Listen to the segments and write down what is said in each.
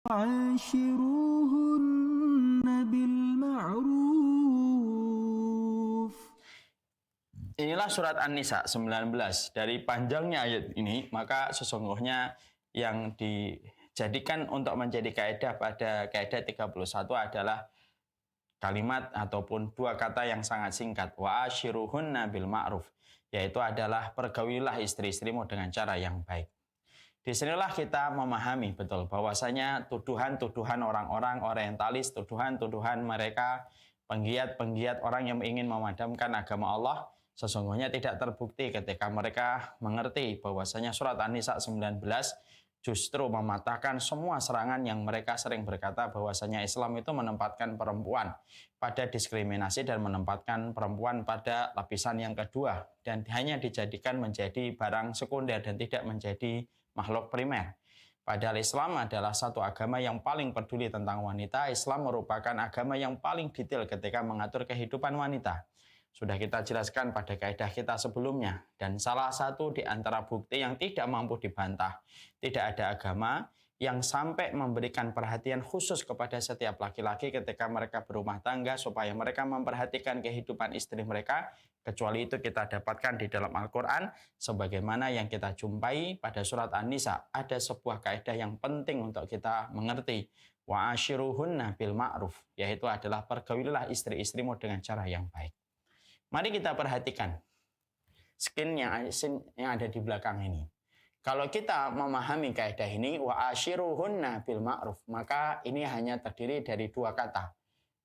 وعاشروهن بالمعروف. Inilah surat An-Nisa 19. Dari panjangnya ayat ini, maka sesungguhnya yang dijadikan untuk menjadi kaidah pada kaidah 31 adalah kalimat ataupun dua kata yang sangat singkat. Wa ashiruhunna bil ma'ruf, yaitu adalah pergaulilah istri-istrimu dengan cara yang baik. Disinilah kita memahami betul bahwasanya tuduhan-tuduhan orang-orang orientalis, tuduhan-tuduhan mereka penggiat-penggiat orang yang ingin memadamkan agama Allah sesungguhnya tidak terbukti ketika mereka mengerti bahwasanya surat An-Nisa 19 justru mematahkan semua serangan yang mereka sering berkata bahwasanya Islam itu menempatkan perempuan pada diskriminasi dan menempatkan perempuan pada lapisan yang kedua dan hanya dijadikan menjadi barang sekunder dan tidak menjadi makhluk primer. Padahal Islam adalah satu agama yang paling peduli tentang wanita. Islam merupakan agama yang paling detail ketika mengatur kehidupan wanita. Sudah kita jelaskan pada kaidah kita sebelumnya. Dan salah satu di antara bukti yang tidak mampu dibantah, tidak ada agama yang sampai memberikan perhatian khusus kepada setiap laki-laki ketika mereka berumah tangga supaya mereka memperhatikan kehidupan istri mereka, kecuali itu kita dapatkan di dalam Al-Quran sebagaimana yang kita jumpai pada surat An-Nisa. Ada sebuah kaidah yang penting untuk kita mengerti. Wa ashiruhunna bil ma'ruf, yaitu adalah pergaulilah istri-istrimu dengan cara yang baik. Mari kita perhatikan scene yang ada di belakang ini. Kalau kita memahami kaidah ini, wa ashiruhunna bil ma'ruf, maka ini hanya terdiri dari dua kata.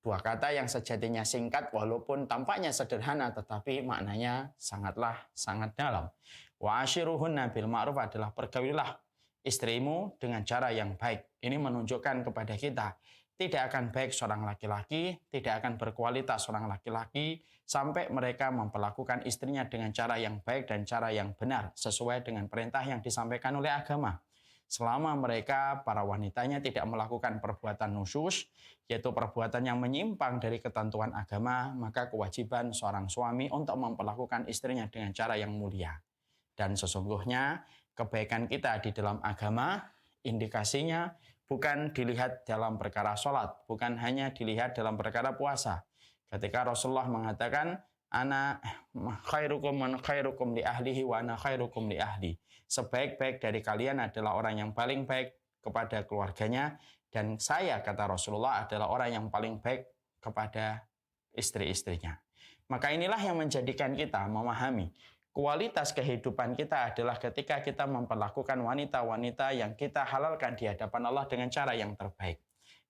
Dua kata yang sejatinya singkat walaupun tampaknya sederhana tetapi maknanya sangat dalam. Wa ashiruhunna bil ma'ruf adalah pergaulilah istrimu dengan cara yang baik. Ini menunjukkan kepada kita tidak akan baik seorang laki-laki, tidak akan berkualitas seorang laki-laki sampai mereka memperlakukan istrinya dengan cara yang baik dan cara yang benar sesuai dengan perintah yang disampaikan oleh agama. Selama mereka, para wanitanya tidak melakukan perbuatan nusyus, yaitu perbuatan yang menyimpang dari ketentuan agama, maka kewajiban seorang suami untuk memperlakukan istrinya dengan cara yang mulia. Dan sesungguhnya kebaikan kita di dalam agama, indikasinya bukan dilihat dalam perkara sholat, bukan hanya dilihat dalam perkara puasa. Ketika Rasulullah mengatakan, ana khairukum man khairukum li ahlihi wa ana khairukum li ahli. Sebaik-baik dari kalian adalah orang yang paling baik kepada keluarganya, dan saya, kata Rasulullah, adalah orang yang paling baik kepada istri-istrinya. Maka inilah yang menjadikan kita memahami kualitas kehidupan kita adalah ketika kita memperlakukan wanita-wanita yang kita halalkan di hadapan Allah dengan cara yang terbaik.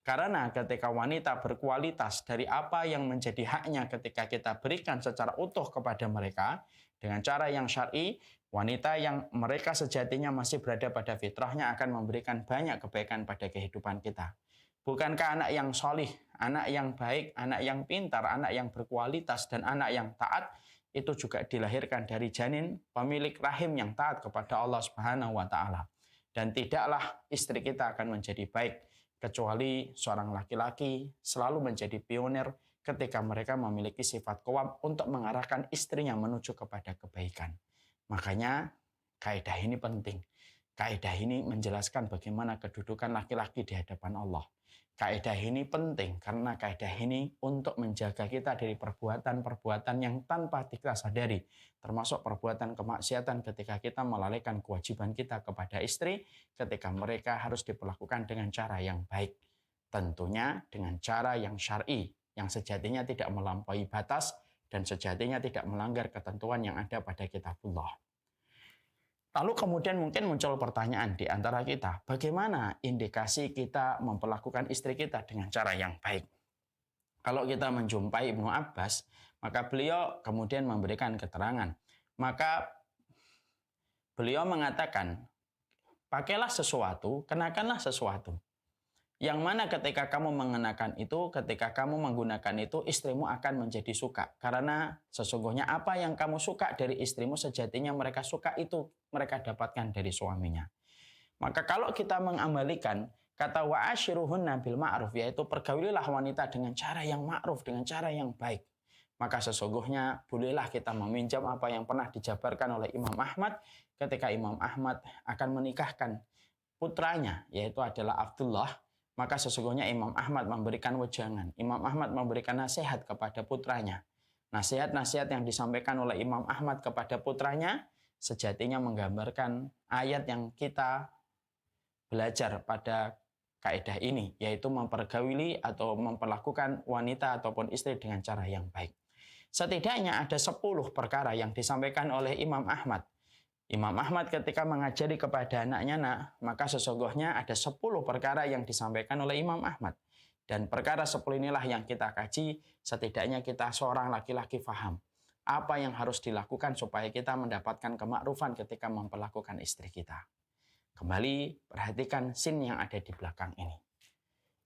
Karena ketika wanita berkualitas dari apa yang menjadi haknya ketika kita berikan secara utuh kepada mereka dengan cara yang syar'i, wanita yang mereka sejatinya masih berada pada fitrahnya akan memberikan banyak kebaikan pada kehidupan kita. Bukankah anak yang solih, anak yang baik, anak yang pintar, anak yang berkualitas, dan anak yang taat itu juga dilahirkan dari janin pemilik rahim yang taat kepada Allah Subhanahu wa taala. Dan tidaklah istri kita akan menjadi baik kecuali seorang laki-laki selalu menjadi pionir ketika mereka memiliki sifat qawwam untuk mengarahkan istrinya menuju kepada kebaikan. Makanya kaidah ini penting. Kaidah ini menjelaskan bagaimana kedudukan laki-laki di hadapan Allah. Kaidah ini penting karena kaidah ini untuk menjaga kita dari perbuatan-perbuatan yang tanpa kita sadari, termasuk perbuatan kemaksiatan ketika kita melalaikan kewajiban kita kepada istri, ketika mereka harus diperlakukan dengan cara yang baik. Tentunya dengan cara yang syar'i, yang sejatinya tidak melampaui batas dan sejatinya tidak melanggar ketentuan yang ada pada kitabullah. Lalu kemudian mungkin muncul pertanyaan di antara kita, bagaimana indikasi kita memperlakukan istri kita dengan cara yang baik? Kalau kita menjumpai Ibnu Abbas, maka beliau kemudian memberikan keterangan. Maka beliau mengatakan, pakailah sesuatu, kenakanlah sesuatu. Yang mana ketika kamu mengenakan itu, ketika kamu menggunakan itu, istrimu akan menjadi suka. Karena sesungguhnya apa yang kamu suka dari istrimu, sejatinya mereka suka itu mereka dapatkan dari suaminya. Maka kalau kita mengambalikan kata wa ashiruhunna bil ma'ruf, yaitu pergaulilah wanita dengan cara yang ma'ruf, dengan cara yang baik. Maka sesungguhnya bolehlah kita meminjam apa yang pernah dijabarkan oleh Imam Ahmad ketika Imam Ahmad akan menikahkan putranya, yaitu adalah Abdullah. maka sesungguhnya Imam Ahmad memberikan wejangan, Imam Ahmad memberikan nasihat kepada putranya. Nasihat-nasihat yang disampaikan oleh Imam Ahmad kepada putranya sejatinya menggambarkan ayat yang kita belajar pada kaidah ini, yaitu mempergauli atau memperlakukan wanita ataupun istri dengan cara yang baik. Setidaknya ada 10 perkara yang disampaikan oleh Imam Ahmad. Imam Ahmad ketika mengajari kepada anaknya, maka sesungguhnya ada 10 perkara yang disampaikan oleh Imam Ahmad. Dan perkara 10 inilah yang kita kaji, setidaknya kita seorang laki-laki faham apa yang harus dilakukan supaya kita mendapatkan kemakrufan ketika memperlakukan istri kita. Kembali perhatikan scene yang ada di belakang ini.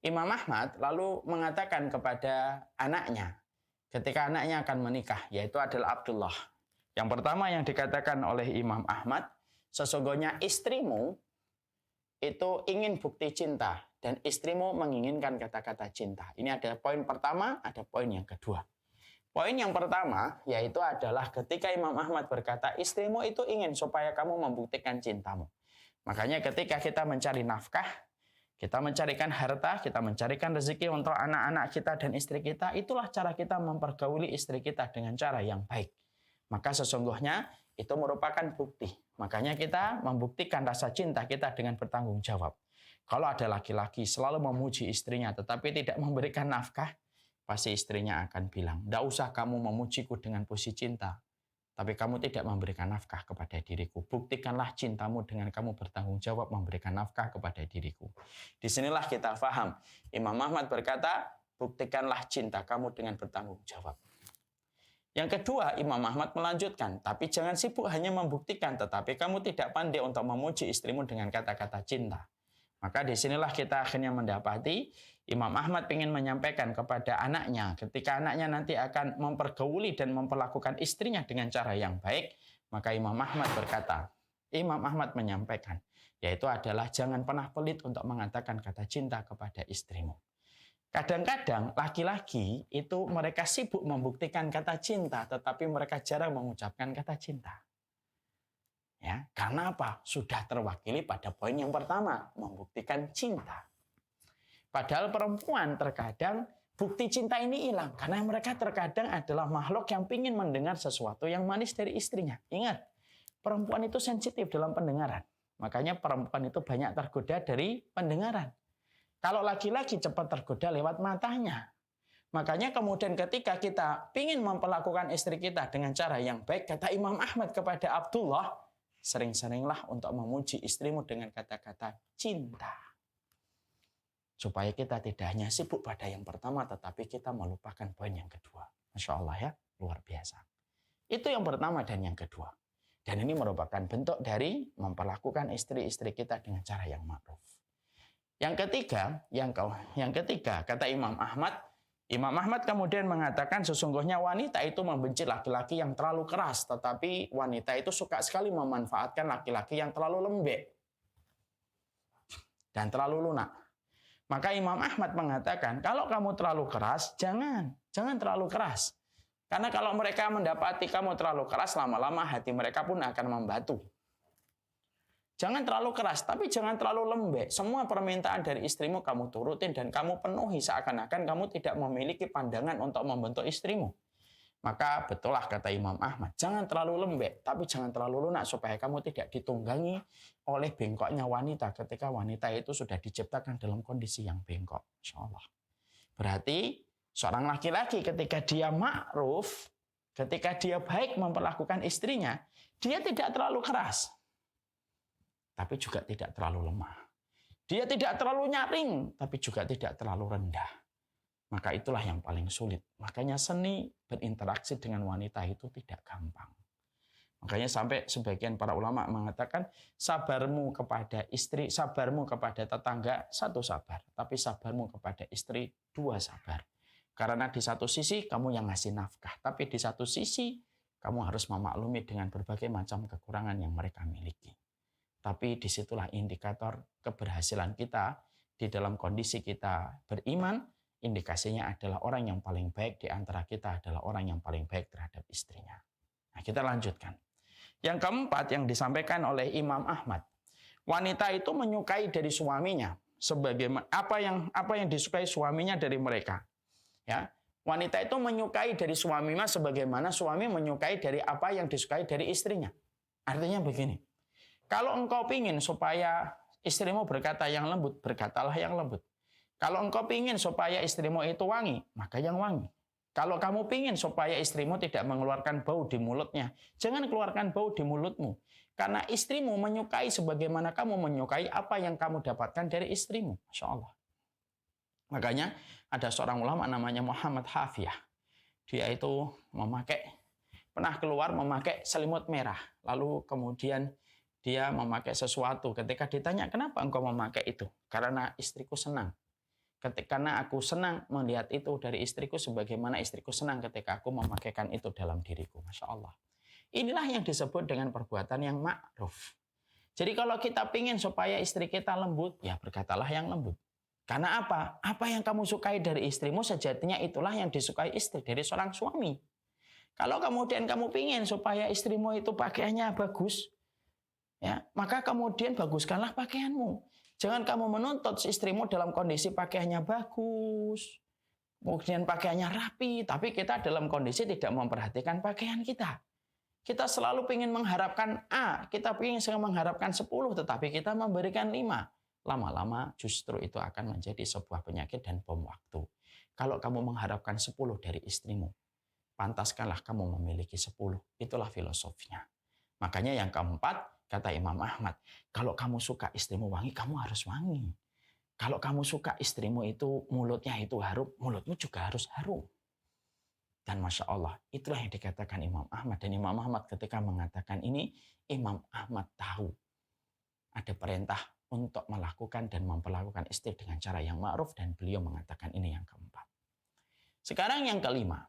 Imam Ahmad lalu mengatakan kepada anaknya, ketika anaknya akan menikah, yaitu adalah Abdullah. Yang pertama yang dikatakan oleh Imam Ahmad, sesungguhnya istrimu itu ingin bukti cinta dan istrimu menginginkan kata-kata cinta. Ini ada poin pertama, ada poin yang kedua. Poin yang pertama yaitu adalah ketika Imam Ahmad berkata istrimu itu ingin supaya kamu membuktikan cintamu. Makanya ketika kita mencari nafkah, kita mencarikan harta, kita mencarikan rezeki untuk anak-anak kita dan istri kita, itulah cara kita mempergauli istri kita dengan cara yang baik. Maka sesungguhnya itu merupakan bukti. Makanya kita membuktikan rasa cinta kita dengan bertanggung jawab. Kalau ada laki-laki selalu memuji istrinya tetapi tidak memberikan nafkah, pasti istrinya akan bilang, "Tidak usah kamu memujiku dengan puji cinta, tapi kamu tidak memberikan nafkah kepada diriku. Buktikanlah cintamu dengan kamu bertanggung jawab memberikan nafkah kepada diriku." Disinilah kita paham. Imam Ahmad berkata, buktikanlah cinta kamu dengan bertanggung jawab. Yang kedua, Imam Ahmad melanjutkan, tapi jangan sibuk hanya membuktikan, tetapi kamu tidak pandai untuk memuji istrimu dengan kata-kata cinta. Maka disinilah kita akhirnya mendapati Imam Ahmad ingin menyampaikan kepada anaknya, ketika anaknya nanti akan mempergauli dan memperlakukan istrinya dengan cara yang baik, maka Imam Ahmad berkata, Imam Ahmad menyampaikan, yaitu adalah jangan pernah pelit untuk mengatakan kata cinta kepada istrimu. Kadang-kadang laki-laki itu mereka sibuk membuktikan kata cinta, tetapi mereka jarang mengucapkan kata cinta. Ya, karena apa? Sudah terwakili pada poin yang pertama, membuktikan cinta. Padahal perempuan terkadang bukti cinta ini hilang, karena mereka terkadang adalah makhluk yang ingin mendengar sesuatu yang manis dari istrinya. Ingat, perempuan itu sensitif dalam pendengaran. Makanya perempuan itu banyak tergoda dari pendengaran. Kalau laki-laki cepat tergoda lewat matanya. Makanya kemudian ketika kita ingin memperlakukan istri kita dengan cara yang baik, kata Imam Ahmad kepada Abdullah, sering-seringlah untuk memuji istrimu dengan kata-kata cinta. Supaya kita tidak hanya sibuk pada yang pertama, tetapi kita melupakan poin yang kedua. Masya Allah ya, luar biasa. Itu yang pertama dan yang kedua. Dan ini merupakan bentuk dari memperlakukan istri-istri kita dengan cara yang ma'ruf. Yang ketiga, kata Imam Ahmad kemudian mengatakan sesungguhnya wanita itu membenci laki-laki yang terlalu keras, tetapi wanita itu suka sekali memanfaatkan laki-laki yang terlalu lembek dan terlalu lunak. Maka Imam Ahmad mengatakan, kalau kamu terlalu keras, jangan terlalu keras. Karena kalau mereka mendapati kamu terlalu keras, lama-lama hati mereka pun akan membatu. Jangan terlalu keras, tapi jangan terlalu lembek. Semua permintaan dari istrimu kamu turutin dan kamu penuhi seakan-akan kamu tidak memiliki pandangan untuk membentuk istrimu. Maka betullah kata Imam Ahmad, jangan terlalu lembek, tapi jangan terlalu lunak supaya kamu tidak ditunggangi oleh bengkoknya wanita ketika wanita itu sudah diciptakan dalam kondisi yang bengkok. Insyaallah. Berarti seorang laki-laki ketika dia ma'ruf, ketika dia baik memperlakukan istrinya, dia tidak terlalu keras, tapi juga tidak terlalu lemah. Dia tidak terlalu nyaring, tapi juga tidak terlalu rendah. Maka itulah yang paling sulit. Makanya seni berinteraksi dengan wanita itu tidak gampang. Makanya sampai sebagian para ulama mengatakan, sabarmu kepada istri, sabarmu kepada tetangga, 1 sabar. Tapi sabarmu kepada istri, 2 sabar. Karena di satu sisi kamu yang ngasih nafkah, tapi di satu sisi kamu harus memaklumi dengan berbagai macam kekurangan yang mereka miliki. Tapi disitulah indikator keberhasilan kita di dalam kondisi kita beriman. Indikasinya adalah orang yang paling baik di antara kita adalah orang yang paling baik terhadap istrinya. Nah, kita lanjutkan. Yang keempat yang disampaikan oleh Imam Ahmad. Wanita itu menyukai dari suaminya sebagaimana apa yang disukai suaminya dari mereka. Ya, wanita itu menyukai dari suaminya sebagaimana suami menyukai dari apa yang disukai dari istrinya. Artinya begini, kalau engkau ingin supaya istrimu berkata yang lembut, berkatalah yang lembut. Kalau engkau ingin supaya istrimu itu wangi, maka yang wangi. Kalau kamu ingin supaya istrimu tidak mengeluarkan bau di mulutnya, jangan keluarkan bau di mulutmu. Karena istrimu menyukai sebagaimana kamu menyukai apa yang kamu dapatkan dari istrimu. Masya Allah. Makanya ada seorang ulama namanya Muhammad Hafiyah. Dia itu pernah keluar memakai selimut merah. Lalu kemudian dia memakai sesuatu. Ketika ditanya, kenapa engkau memakai itu? Karena istriku senang. Karena aku senang melihat itu dari istriku sebagaimana istriku senang ketika aku memakaikan itu dalam diriku. Masya Allah. Inilah yang disebut dengan perbuatan yang ma'ruf. Jadi kalau kita ingin supaya istri kita lembut, ya berkatalah yang lembut. Karena apa? Apa yang kamu sukai dari istrimu sejatinya itulah yang disukai istri dari seorang suami. Kalau kemudian kamu ingin supaya istrimu itu pakaiannya bagus, ya, maka kemudian baguskanlah pakaianmu. Jangan kamu menuntut istrimu dalam kondisi pakaiannya bagus, kemudian pakaiannya rapi, tapi kita dalam kondisi tidak memperhatikan pakaian kita. Kita selalu ingin mengharapkan A, kita ingin mengharapkan 10, tetapi kita memberikan 5. Lama-lama justru itu akan menjadi sebuah penyakit dan bom waktu. Kalau kamu mengharapkan 10 dari istrimu, pantaskanlah kamu memiliki 10. Itulah filosofinya. Makanya yang keempat, kata Imam Ahmad, kalau kamu suka istrimu wangi, kamu harus wangi. Kalau kamu suka istrimu itu mulutnya itu harum, mulutmu juga harus harum. Dan Masya Allah, itulah yang dikatakan Imam Ahmad. Dan Imam Ahmad ketika mengatakan ini, Imam Ahmad tahu ada perintah untuk melakukan dan memperlakukan istri dengan cara yang ma'ruf, dan beliau mengatakan ini yang keempat. Sekarang yang kelima.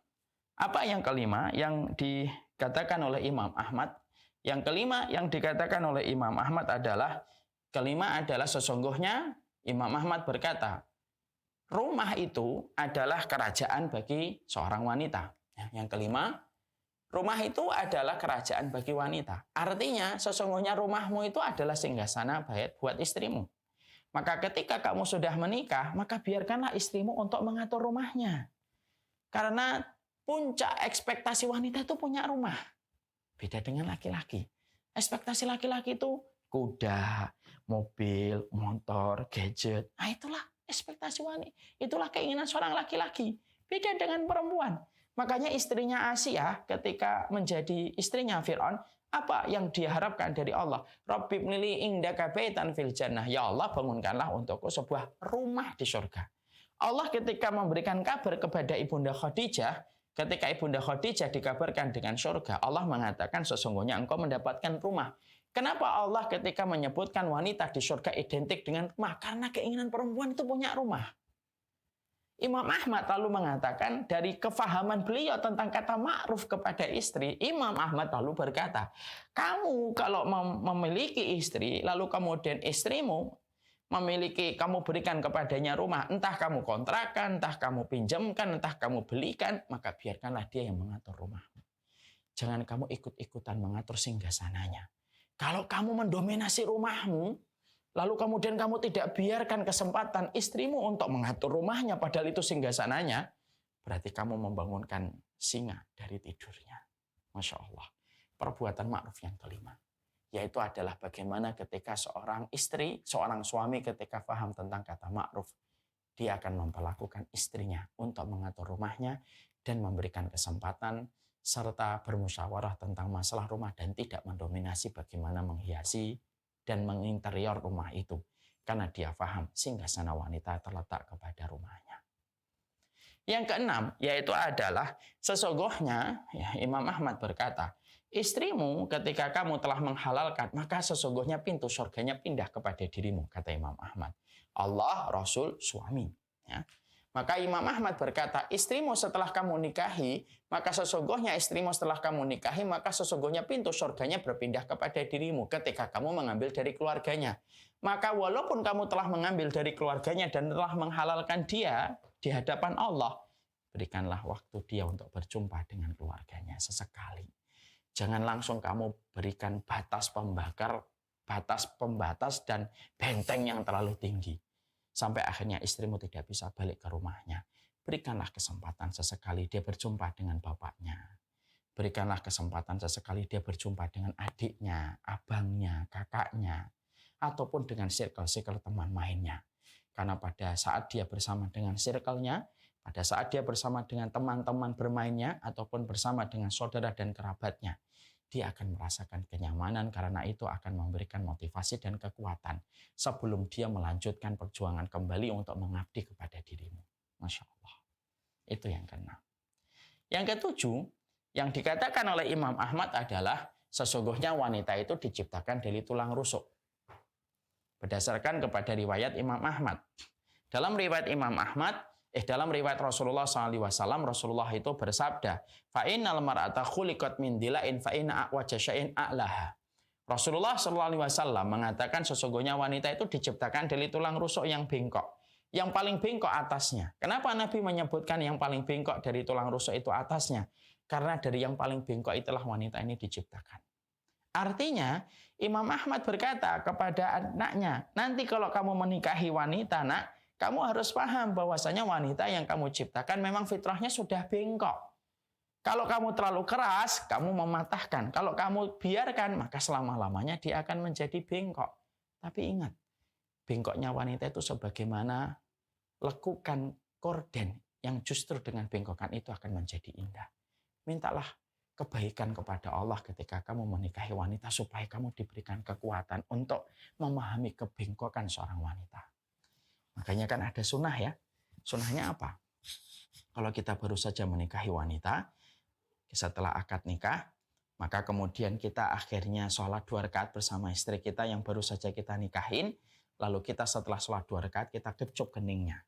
Apa yang kelima yang dikatakan oleh Imam Ahmad? Yang kelima yang dikatakan oleh Imam Ahmad adalah, kelima adalah sesungguhnya Imam Ahmad berkata, rumah itu adalah kerajaan bagi seorang wanita. Yang kelima, rumah itu adalah kerajaan bagi wanita. Artinya sesungguhnya rumahmu itu adalah singgasana buat istrimu. Maka ketika kamu sudah menikah, maka biarkanlah istrimu untuk mengatur rumahnya. Karena puncak ekspektasi wanita itu punya rumah. Beda dengan laki-laki. Ekspektasi laki-laki itu kuda, mobil, motor, gadget. Nah itulah ekspektasi wanita. Itulah keinginan seorang laki-laki. Beda dengan perempuan. Makanya istrinya Asia ketika menjadi istrinya Fir'aun, apa yang diharapkan dari Allah? Rabbi ibnili indaka baitan fil jannah. Ya Allah, bangunkanlah untukku sebuah rumah di surga. Allah ketika memberikan kabar kepada Ibunda Khadijah, ketika Ibunda Khadijah dikabarkan dengan surga, Allah mengatakan sesungguhnya engkau mendapatkan rumah. Kenapa Allah ketika menyebutkan wanita di surga identik dengan rumah? Karena keinginan perempuan itu punya rumah. Imam Ahmad lalu mengatakan dari kefahaman beliau tentang kata ma'ruf kepada istri, Imam Ahmad lalu berkata, kamu kalau memiliki istri, lalu kemudian istrimu kamu berikan kepadanya rumah, entah kamu kontrakan, entah kamu pinjamkan, entah kamu belikan, maka biarkanlah dia yang mengatur rumahmu. Jangan kamu ikut-ikutan mengatur singgasananya. Kalau kamu mendominasi rumahmu, lalu kemudian kamu tidak biarkan kesempatan istrimu untuk mengatur rumahnya, padahal itu singgasananya, berarti kamu membangunkan singa dari tidurnya. Masya Allah. Perbuatan ma'ruf yang kelima, yaitu adalah bagaimana ketika seorang istri, seorang suami ketika paham tentang kata ma'ruf, dia akan memperlakukan istrinya untuk mengatur rumahnya dan memberikan kesempatan serta bermusyawarah tentang masalah rumah dan tidak mendominasi bagaimana menghiasi dan menginterior rumah itu. Karena dia paham singgasana wanita terletak kepada rumahnya. Yang keenam, yaitu adalah sesungguhnya, ya, Imam Ahmad berkata, istrimu ketika kamu telah menghalalkan, maka sesungguhnya pintu surganya pindah kepada dirimu, kata Imam Ahmad. Allah, Rasul, suami. Ya. Maka Imam Ahmad berkata, istrimu setelah kamu nikahi, maka sesungguhnya istrimu setelah kamu nikahi, maka sesungguhnya pintu surganya berpindah kepada dirimu ketika kamu mengambil dari keluarganya. Maka walaupun kamu telah mengambil dari keluarganya dan telah menghalalkan dia di hadapan Allah, berikanlah waktu dia untuk berjumpa dengan keluarganya sesekali. Jangan langsung kamu berikan batas pembatas dan benteng yang terlalu tinggi. sampai akhirnya istrimu tidak bisa balik ke rumahnya, berikanlah kesempatan sesekali dia berjumpa dengan bapaknya. Berikanlah kesempatan sesekali dia berjumpa dengan adiknya, abangnya, kakaknya, ataupun dengan circle-circle teman mainnya. Karena pada saat dia bersama dengan circle-nya, pada saat dia bersama dengan teman-teman bermainnya, ataupun bersama dengan saudara dan kerabatnya, dia akan merasakan kenyamanan karena itu akan memberikan motivasi dan kekuatan sebelum dia melanjutkan perjuangan kembali untuk mengabdi kepada dirimu. Masya Allah. Itu yang keenam. Yang ketujuh, yang dikatakan oleh Imam Ahmad adalah sesungguhnya wanita itu diciptakan dari tulang rusuk. Berdasarkan kepada riwayat Imam Ahmad. Dalam riwayat Imam Ahmad, dalam riwayat Rasulullah SAW, Rasulullah itu bersabda, "Fa'innal mar'ata khuliqat min dila'in fa'inna a'waja syai'in a'laha." Rasulullah SAW mengatakan sesungguhnya wanita itu diciptakan dari tulang rusuk yang bengkok. Yang paling bengkok atasnya. Kenapa Nabi menyebutkan yang paling bengkok dari tulang rusuk itu atasnya? Karena dari yang paling bengkok itulah wanita ini diciptakan. Artinya, Imam Ahmad berkata kepada anaknya, nanti kalau kamu menikahi wanita, nak, kamu harus paham bahwasanya wanita yang kamu ciptakan memang fitrahnya sudah bengkok. Kalau kamu terlalu keras, kamu mematahkan. Kalau kamu biarkan, maka selama-lamanya dia akan menjadi bengkok. Tapi ingat, bengkoknya wanita itu sebagaimana lekukan korden yang justru dengan bengkokan itu akan menjadi indah. Mintalah kebaikan kepada Allah ketika kamu menikahi wanita supaya kamu diberikan kekuatan untuk memahami kebengkokan seorang wanita. Makanya kan ada sunnah ya. Sunnahnya apa? Kalau kita baru saja menikahi wanita, setelah akad nikah, maka kemudian kita akhirnya sholat 2 rakaat bersama istri kita yang baru saja kita nikahin, lalu kita setelah sholat 2 rakaat kita kecup keningnya.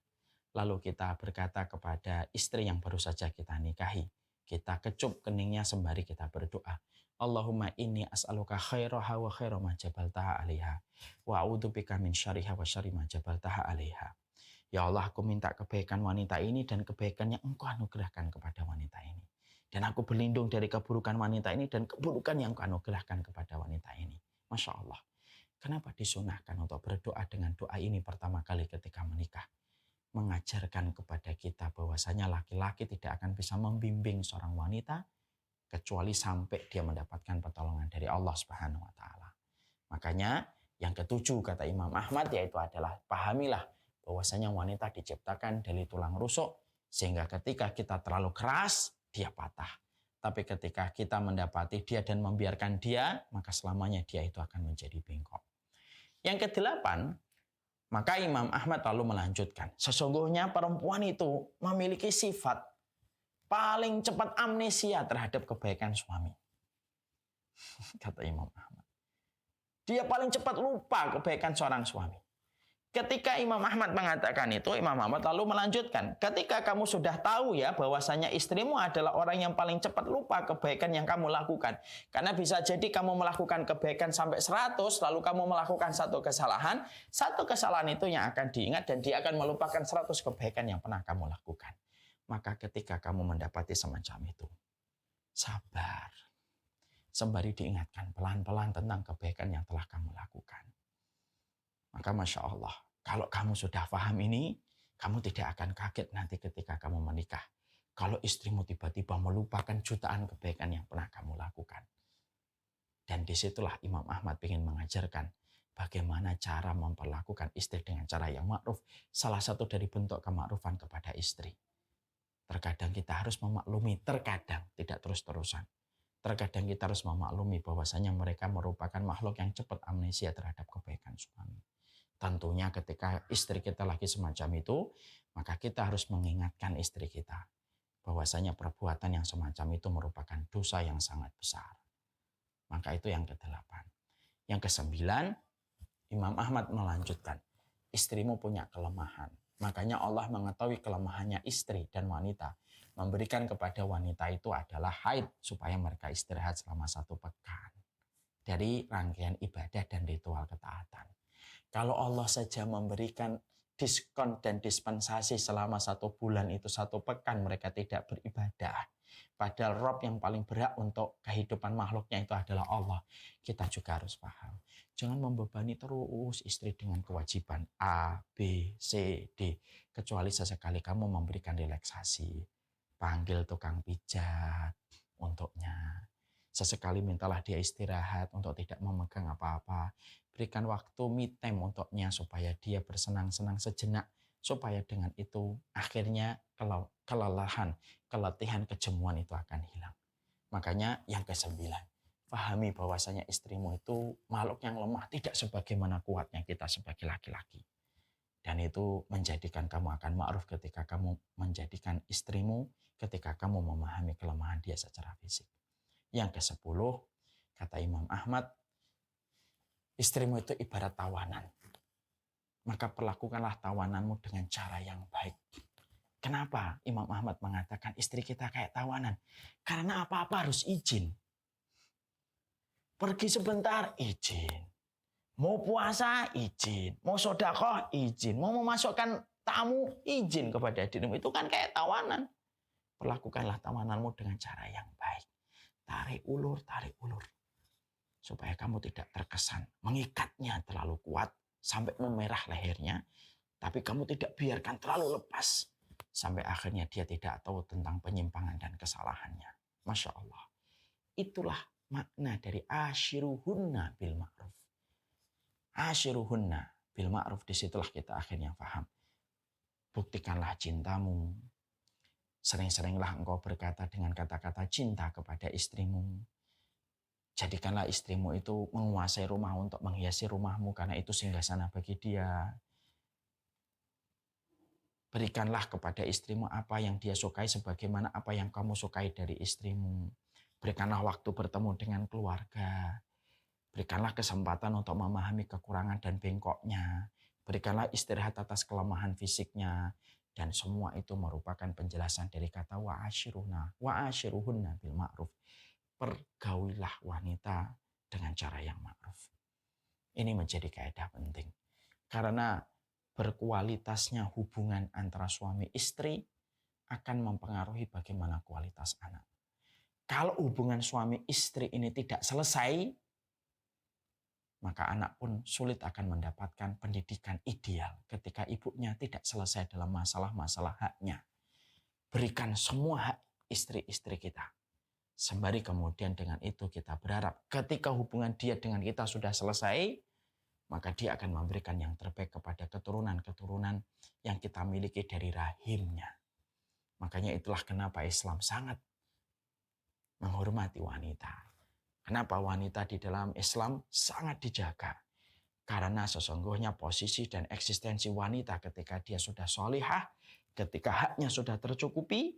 Lalu kita berkata kepada istri yang baru saja kita nikahi, kita kecup keningnya sembari kita berdoa. Allahumma inni as'aluka khairaha wa khaira ma jabaltaha 'alaiha wa a'udzubika min syarriha wa syarri ma jabaltaha 'alaiha. Ya Allah, aku minta kebaikan wanita ini dan kebaikan yang Engkau anugerahkan kepada wanita ini. Dan aku berlindung dari keburukan wanita ini dan keburukan yang Engkau anugerahkan kepada wanita ini. Masya Allah. Kenapa disunahkan untuk berdoa dengan doa ini pertama kali ketika menikah? Mengajarkan kepada kita bahwasanya laki-laki tidak akan bisa membimbing seorang wanita kecuali sampai dia mendapatkan pertolongan dari Allah Subhanahu wa taala. Makanya yang ketujuh kata Imam Ahmad yaitu adalah pahamilah bahwasanya wanita diciptakan dari tulang rusuk sehingga ketika kita terlalu keras dia patah. Tapi ketika kita mendapati dia dan membiarkan dia, maka selamanya dia itu akan menjadi bengkok. Yang kedelapan, maka Imam Ahmad lalu melanjutkan, sesungguhnya perempuan itu memiliki sifat paling cepat amnesia terhadap kebaikan suami. Kata Imam Ahmad. Dia paling cepat lupa kebaikan seorang suami. Ketika Imam Ahmad mengatakan itu, Imam Ahmad lalu melanjutkan, ketika kamu sudah tahu ya bahwasanya istrimu adalah orang yang paling cepat lupa kebaikan yang kamu lakukan. Karena bisa jadi kamu melakukan kebaikan sampai 100, lalu kamu melakukan satu kesalahan itu yang akan diingat dan dia akan melupakan 100 kebaikan yang pernah kamu lakukan. Maka ketika kamu mendapati semacam itu, sabar. Sembari diingatkan pelan-pelan tentang kebaikan yang telah kamu lakukan. Maka Masya Allah, kalau kamu sudah paham ini, kamu tidak akan kaget nanti ketika kamu menikah. Kalau istrimu tiba-tiba melupakan jutaan kebaikan yang pernah kamu lakukan. Dan disitulah Imam Ahmad ingin mengajarkan bagaimana cara memperlakukan istri dengan cara yang ma'ruf. Salah satu dari bentuk kemakrufan kepada istri. Terkadang kita harus memaklumi, terkadang tidak terus-terusan. Terkadang kita harus memaklumi bahwasanya mereka merupakan makhluk yang cepat amnesia terhadap kebaikan suami. Tentunya ketika istri kita lagi semacam itu, maka kita harus mengingatkan istri kita bahwasanya perbuatan yang semacam itu merupakan dosa yang sangat besar. Maka itu yang ke-8. Yang ke-9, Imam Ahmad melanjutkan, istrimu punya kelemahan. Makanya Allah mengetahui kelemahannya istri dan wanita. Memberikan kepada wanita itu adalah haid supaya mereka istirahat selama 1 pekan. Dari rangkaian ibadah dan ritual ketaatan. Kalau Allah saja memberikan diskon dan dispensasi selama 1 bulan itu 1 pekan mereka tidak beribadah. Padahal Rob yang paling berhak untuk kehidupan makhluknya itu adalah Allah. Kita juga harus paham. Jangan membebani terus istri dengan kewajiban A, B, C, D. Kecuali sesekali kamu memberikan relaksasi. Panggil tukang pijat untuknya. Sesekali mintalah dia istirahat untuk tidak memegang apa-apa. Berikan waktu me time untuknya supaya dia bersenang-senang sejenak. Supaya dengan itu akhirnya kelelahan, keletihan, kejemuan itu akan hilang. Makanya yang ke-9, pahami bahwasanya istrimu itu makhluk yang lemah, tidak sebagaimana kuatnya kita sebagai laki-laki. Dan itu menjadikan kamu akan ma'ruf ketika kamu menjadikan istrimu, ketika kamu memahami kelemahan dia secara fisik. Yang ke-10, kata Imam Ahmad, istrimu itu ibarat tawanan. Maka perlakukanlah tawananmu dengan cara yang baik. Kenapa Imam Ahmad mengatakan istri kita kayak tawanan? Karena apa-apa harus izin. Pergi sebentar, izin. Mau puasa, izin. Mau sedekah, izin. Mau memasukkan tamu, izin kepada dirimu. Itu kan kayak tawanan. Perlakukanlah tawananmu dengan cara yang baik. Tarik ulur, tarik ulur. Supaya kamu tidak terkesan mengikatnya terlalu kuat sampai memerah lehernya. Tapi kamu tidak biarkan terlalu lepas. Sampai akhirnya dia tidak tahu tentang penyimpangan dan kesalahannya. Masya Allah. Itulah makna dari ashiruhunna bil ma'ruf. Ashiruhunna bil ma'ruf. Disitulah kita akhirnya paham. Buktikanlah cintamu. Sering-seringlah engkau berkata dengan kata-kata cinta kepada istrimu. Jadikanlah istrimu itu menguasai rumah untuk menghiasi rumahmu. Karena itu singgasana bagi dia. Berikanlah kepada istrimu apa yang dia sukai sebagaimana apa yang kamu sukai dari istrimu. Berikanlah waktu bertemu dengan keluarga. Berikanlah kesempatan untuk memahami kekurangan dan bengkoknya. Berikanlah istirahat atas kelemahan fisiknya. Dan semua itu merupakan penjelasan dari kata wa'ashiruhunna bil ma'ruf. Pergaulilah wanita dengan cara yang ma'ruf. Ini menjadi kaidah penting. Karena berkualitasnya hubungan antara suami istri akan mempengaruhi bagaimana kualitas anak. Kalau hubungan suami istri ini tidak selesai, maka anak pun sulit akan mendapatkan pendidikan ideal ketika ibunya tidak selesai dalam masalah-masalah haknya. Berikan semua hak istri-istri kita. Sembari kemudian dengan itu kita berharap ketika hubungan dia dengan kita sudah selesai, maka dia akan memberikan yang terbaik kepada keturunan-keturunan yang kita miliki dari rahimnya. Makanya itulah kenapa Islam sangat menghormati wanita. Kenapa wanita di dalam Islam sangat dijaga. Karena sesungguhnya posisi dan eksistensi wanita ketika dia sudah solihah, ketika haknya sudah tercukupi,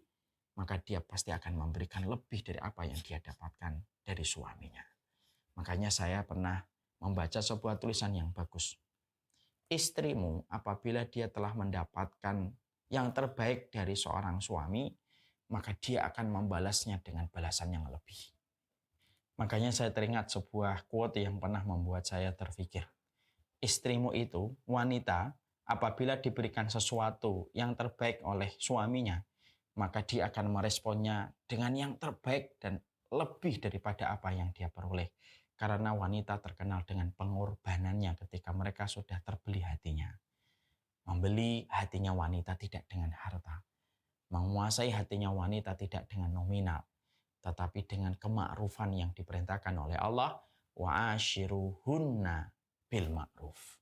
maka dia pasti akan memberikan lebih dari apa yang dia dapatkan dari suaminya. Makanya saya pernah membaca sebuah tulisan yang bagus. Istrimu apabila dia telah mendapatkan yang terbaik dari seorang suami, maka dia akan membalasnya dengan balasan yang lebih. Makanya saya teringat sebuah quote yang pernah membuat saya terpikir. Istrimu itu, wanita, apabila diberikan sesuatu yang terbaik oleh suaminya, maka dia akan meresponnya dengan yang terbaik dan lebih daripada apa yang dia peroleh. Karena wanita terkenal dengan pengorbanannya ketika mereka sudah terbeli hatinya. Membeli hatinya wanita tidak dengan harta. Menguasai hatinya wanita tidak dengan nominal. Tetapi dengan kemakrufan yang diperintahkan oleh Allah. Wa'ashiruhunna bil ma'ruf.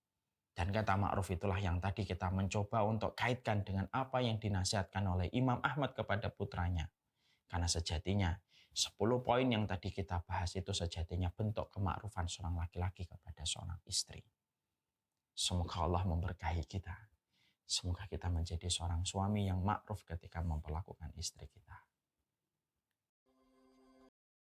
Dan kata ma'ruf itulah yang tadi kita mencoba untuk kaitkan dengan apa yang dinasihatkan oleh Imam Ahmad kepada putranya. Karena sejatinya 10 poin yang tadi kita bahas itu sejatinya bentuk kemakrufan seorang laki-laki kepada seorang istri. Semoga Allah memberkahi kita. Semoga kita menjadi seorang suami yang makruf ketika memperlakukan istri kita.